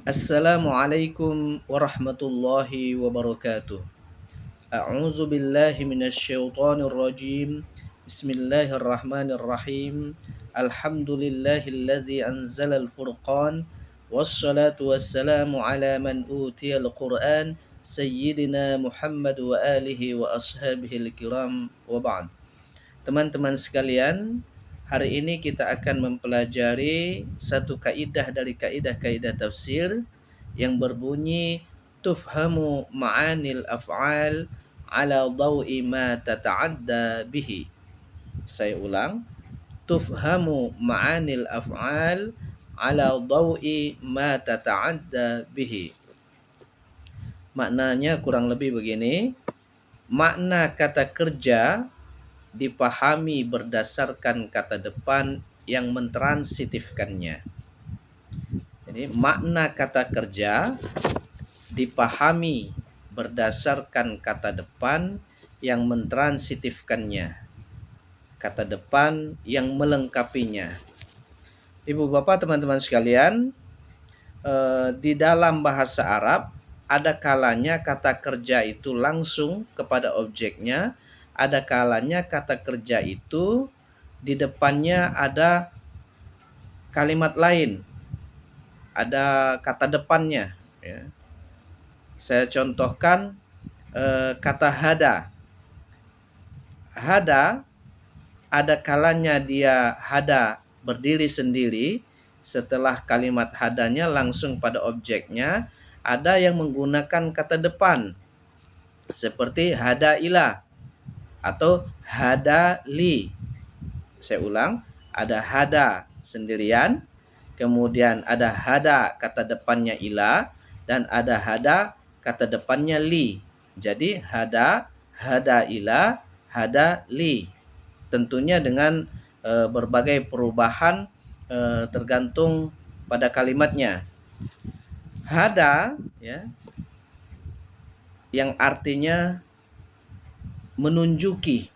Assalamualaikum warahmatullahi wabarakatuh. A'udzu billahi minasyaitonir rajim. Bismillahirrahmanirrahim. Alhamdulillahilladzi anzalal furqan wassalatu wassalamu ala man utiyal Qur'an sayyidina Muhammad wa alihi wa ashabihil kiram wa ba'd. Teman-teman sekalian, hari ini kita akan mempelajari satu kaidah dari kaidah-kaidah tafsir yang berbunyi tufhamu ma'anil af'al ala dawi ma tata'adda bihi. Saya ulang, tufhamu ma'anil af'al ala dawi ma tata'adda bihi. Maknanya kurang lebih begini, makna kata kerja dipahami berdasarkan kata depan yang mentransitifkannya. Jadi makna kata kerja dipahami berdasarkan kata depan yang mentransitifkannya, kata depan yang melengkapinya. Ibu bapak teman-teman sekalian, di dalam bahasa Arab ada kalanya kata kerja itu langsung kepada objeknya, ada kalanya kata kerja itu di depannya ada kalimat lain, ada kata depannya. Ya. Saya contohkan kata hada. Hada ada kalanya dia hada berdiri sendiri, setelah kalimat hadanya langsung pada objeknya, ada yang menggunakan kata depan seperti hada ila atau hada li. Saya ulang, ada hada sendirian, kemudian ada hada kata depannya ila, dan ada hada kata depannya li. Jadi hada, hada ila, hada li. Tentunya dengan berbagai perubahan tergantung pada kalimatnya. Hada ya, yang artinya menunjuki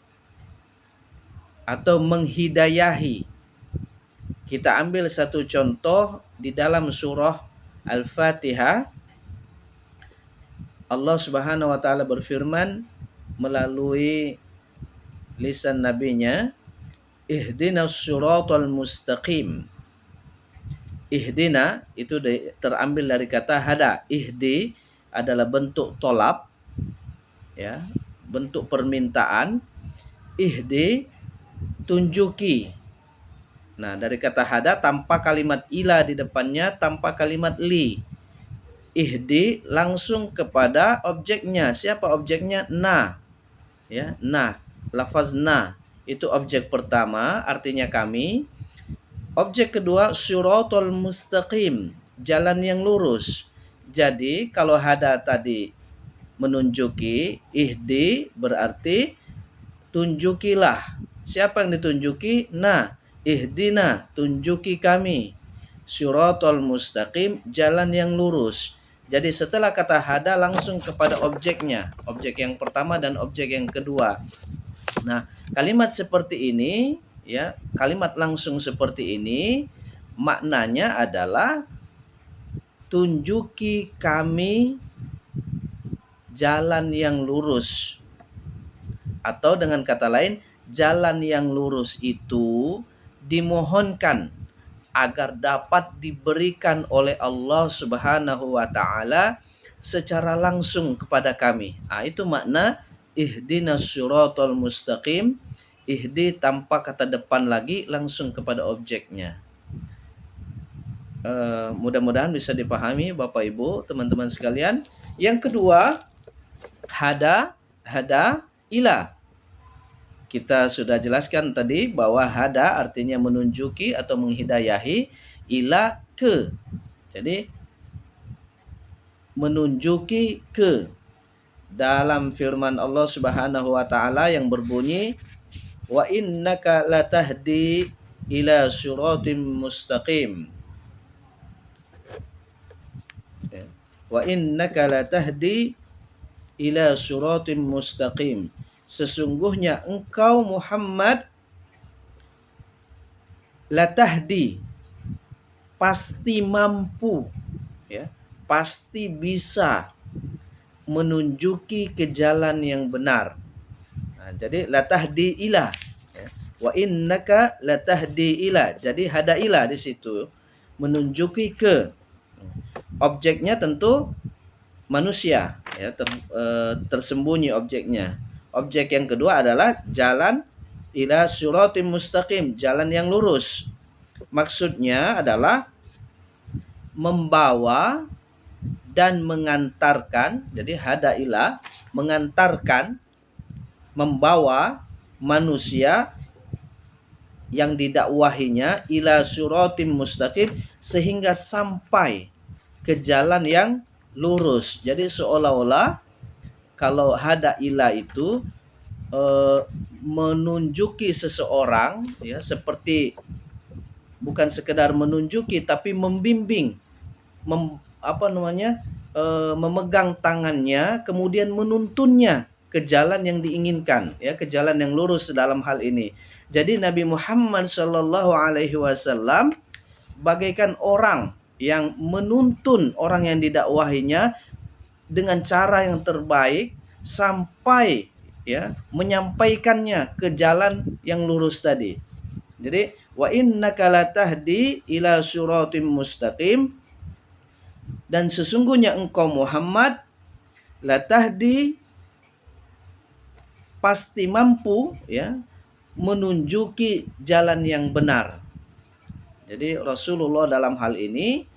atau menghidayahi. Kita ambil satu contoh di dalam surah Al-Fatihah. Allah Subhanahu wa taala berfirman melalui lisan nabinya, ihdinas siratal mustaqim. Ihdina itu terambil dari kata hada. Ihdi adalah bentuk tolab, ya, bentuk permintaan. Ihdi, tunjuki. Nah, dari kata hada tanpa kalimat ila di depannya, tanpa kalimat li. Ihdi langsung kepada objeknya. Siapa objeknya? Na. Ya, na. Lafaz na itu objek pertama, artinya kami. Objek kedua, siratal mustaqim, jalan yang lurus. Jadi kalau hada tadi menunjuki, ihdi berarti tunjukilah. Siapa yang ditunjuki? Nah, ihdina, tunjuki kami. Siratal mustaqim, jalan yang lurus. Jadi setelah kata hada langsung kepada objeknya, objek yang pertama dan objek yang kedua. Nah, kalimat seperti ini, ya, kalimat langsung seperti ini maknanya adalah tunjuki kami jalan yang lurus. Atau dengan kata lain, jalan yang lurus itu dimohonkan agar dapat diberikan oleh Allah Subhanahu wa taala secara langsung kepada kami. Itu makna ihdinas siratal mustaqim. Ihdi tanpa kata depan lagi, langsung kepada objeknya. Mudah-mudahan bisa dipahami Bapak Ibu, teman-teman sekalian. Yang kedua, hada, hada ila. Kita sudah jelaskan tadi bahwa hada artinya menunjuki atau menghidayahi, ila ke. Jadi menunjuki ke. Dalam firman Allah Subhanahu wa taala yang berbunyi, wa innaka latahdi ila siratim mustaqim. Wa innaka latahdi ila siratim mustaqim. Sesungguhnya engkau Muhammad latahdi, pasti mampu, ya, pasti bisa menunjuki ke jalan yang benar. Nah, jadi latahdi ila, ya. Wa innaka latahdi ila. Jadi hada ila di situ menunjuki ke, objeknya tentu manusia, ya, tersembunyi objeknya. Objek yang kedua adalah jalan ila siratim mustaqim, jalan yang lurus. Maksudnya adalah membawa dan mengantarkan. Jadi hada ila, mengantarkan, membawa manusia yang didakwahinya ila suratim mustaqim, sehingga sampai ke jalan yang lurus. Jadi seolah-olah kalau hada ila itu menunjuki seseorang, ya, seperti bukan sekedar menunjuki tapi membimbing, memegang tangannya kemudian menuntunnya ke jalan yang diinginkan, ya, ke jalan yang lurus dalam hal ini. Jadi Nabi Muhammad Shallallahu Alaihi Wasallam bagaikan orang yang menuntun orang yang didakwahinya dengan cara yang terbaik sampai, ya, menyampaikannya ke jalan yang lurus tadi. Jadi wa innaka latahdi ila siratim mustaqim, dan sesungguhnya engkau Muhammad latahdi, pasti mampu, ya, menunjuki jalan yang benar. Jadi Rasulullah dalam hal ini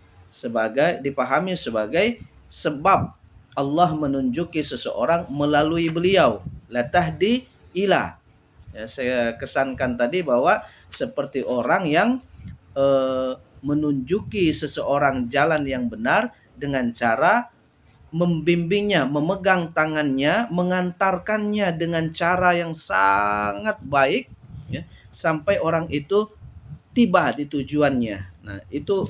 dipahami sebagai sebab Allah menunjuki seseorang melalui beliau. Latahdi ila. Ya, saya kesankan tadi bahwa seperti orang yang menunjuki seseorang jalan yang benar dengan cara membimbingnya, memegang tangannya, mengantarkannya dengan cara yang sangat baik, ya, sampai orang itu tiba di tujuannya. Nah, itu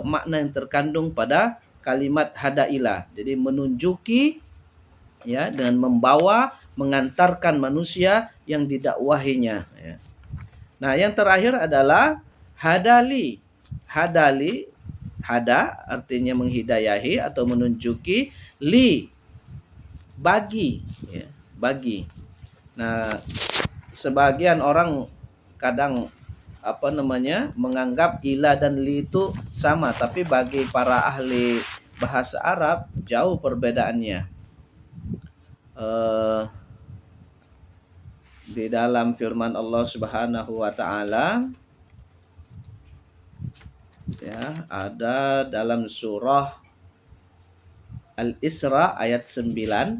makna yang terkandung pada kalimat hada'ilah. Jadi menunjuki, ya, dengan membawa, mengantarkan manusia yang didakwahinya, ya. Nah, yang terakhir adalah hadali. Hadali, hada artinya menghidayahi atau menunjuki, li bagi, ya, bagi. Nah, sebagian orang kadang menganggap ila dan li itu sama, tapi bagi para ahli bahasa Arab jauh perbedaannya. Di dalam firman Allah Subhanahu wa taala, ya, ada dalam surah Al-Isra ayat 9,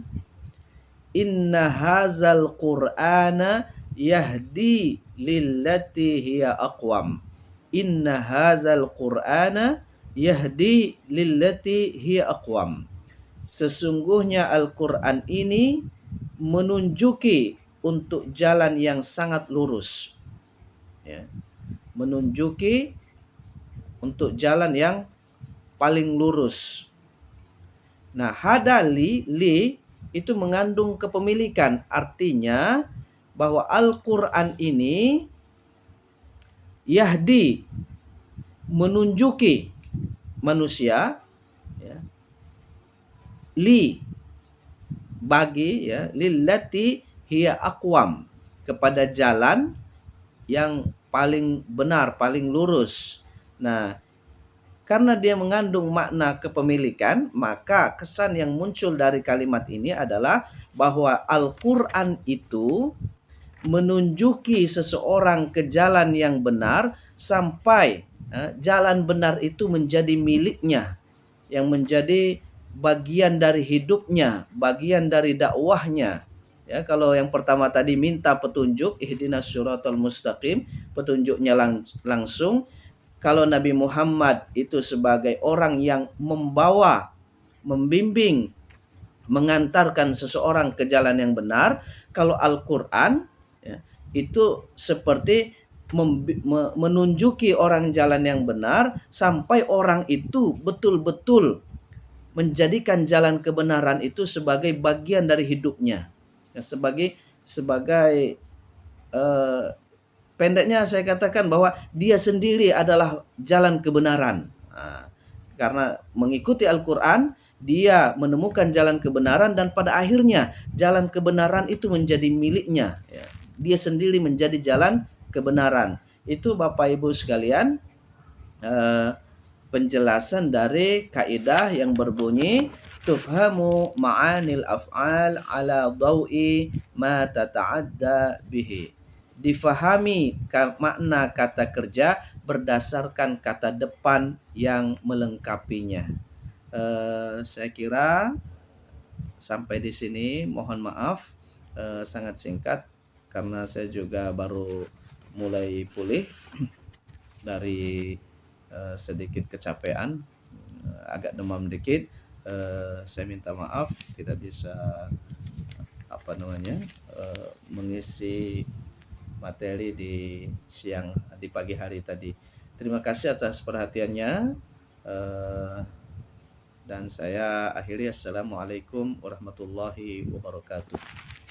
inna hazal qur'ana yahdi lillati hiya aqwam. Inna hazal qur'ana yahdi lillati hiya aqwam. Sesungguhnya Al-Qur'an ini menunjuki untuk jalan yang sangat lurus, ya. Menunjuki untuk jalan yang paling lurus. Nah, hadali, li itu mengandung kepemilikan, artinya bahwa Al-Qur'an ini yahdi, menunjuki manusia, ya, li bagi, ya, lillati hiya aqwam, kepada jalan yang paling benar, paling lurus. Nah, karena dia mengandung makna kepemilikan, maka kesan yang muncul dari kalimat ini adalah bahwa Al-Qur'an itu menunjuki seseorang ke jalan yang benar sampai jalan benar itu menjadi miliknya, yang menjadi bagian dari hidupnya, bagian dari dakwahnya. Ya, kalau yang pertama tadi minta petunjuk, ihdinas syiratal mustaqim, petunjuknya langsung. Kalau Nabi Muhammad itu sebagai orang yang membawa, membimbing, mengantarkan seseorang ke jalan yang benar, kalau Al-Qur'an, ya, itu seperti menunjuki orang jalan yang benar sampai orang itu betul-betul menjadikan jalan kebenaran itu sebagai bagian dari hidupnya, ya, sebagai pendeknya saya katakan bahwa dia sendiri adalah jalan kebenaran. Nah, karena mengikuti Al-Quran dia menemukan jalan kebenaran dan pada akhirnya jalan kebenaran itu menjadi miliknya. Ya. Dia sendiri menjadi jalan kebenaran. Itu Bapak Ibu sekalian eh, penjelasan dari kaidah yang berbunyi tufhamu ma'anil af'al ala dawi ma tata'adda bihi. Difahami makna kata kerja berdasarkan kata depan yang melengkapinya. Saya kira sampai di sini. Mohon maaf sangat singkat karena saya juga baru mulai pulih dari sedikit kecapean, agak demam dikit. Saya minta maaf tidak bisa mengisi materi di pagi hari tadi. Terima kasih atas perhatiannya. Dan saya akhiri. Assalamualaikum warahmatullahi wabarakatuh.